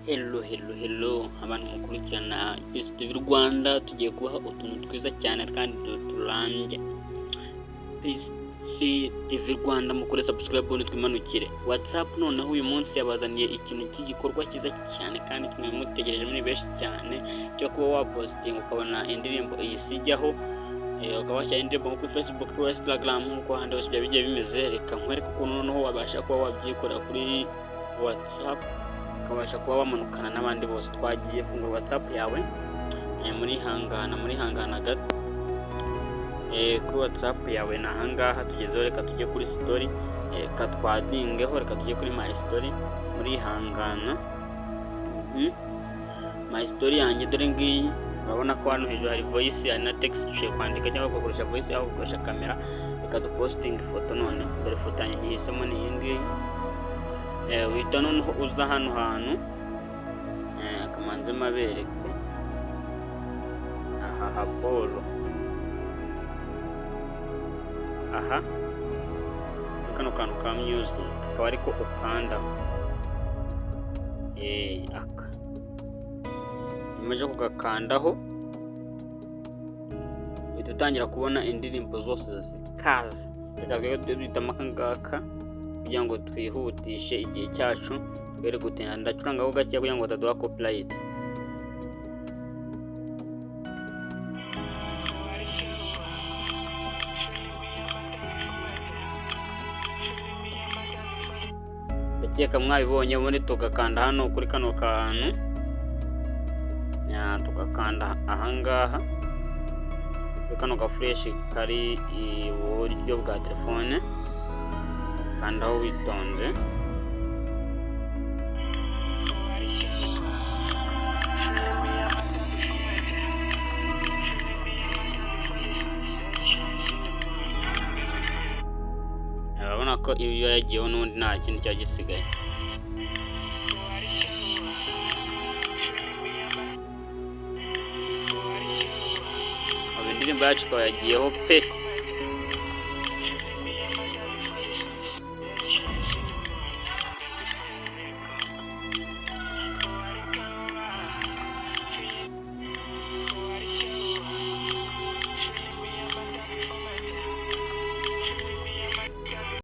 Hello abantu mukurikirana Peace TV Rwanda, tugiye kubaha utuntu twiza cyane kandi turambye. Peace TV Rwanda mukore subscribe ubundi twimanukire. WhatsApp noneho uyu munsi yabazaniye ikintu cy'igikorwa cyiza cyane kandi kimwe mutegereje muri benshi cyane cyo kuba waposting ukabona indirimbo iyisijyaho, ukaba washyira indirimbo kuri Facebook, kuri Instagram, nk'uko ahandi hose bigiye bimeze. Reka nkwereke ukuntu noneho wabasha kuba wabyikorera kuri WhatsApp, ukabasha kuba wamanukana n'abandi bose. Twagiye fungura WhatsApp yawe, muri hangana gato, kuri WhatsApp yawe ni ahangaha tugezeho. Reka tujye kuri story, reka twadingeho, reka tujye kuri my story, muri hangana my story yanjye. Dore ngiyi urabona ko hano hejuru hari voice, hari na text ushobora kwandika cyangwa ugakoresha voice aho ugakoresha kamera. Reka duposting ifoto none. Dore ifoto yanjye ngihisemo ni iyi ngiyi. Wita noneho uza hano hantu, akamanze mabereke aha Polo, aha kano kantu ka music akaba ariko ukanda aka imaze kugakandaho, uhita utangira kubona indirimbo zose zikaza. Reka duhitamo aka ngaka kugira ngo twihutishe igihe cyacu, twere gutinda. Ndacurangaho gake kugira ngo bataduha copyright. Ndakeka mwabibonye, ubundi tugakanda hano kuri kano kantu, tugakanda ahangaha kuri kano ka fresh kari iburyo bwa telefone, kandaho witonze. Urabona ko iyo yagiyeho n'undi nta kintu cya gisigaye. Indirimbo yacu ikaba yagiyeho pe.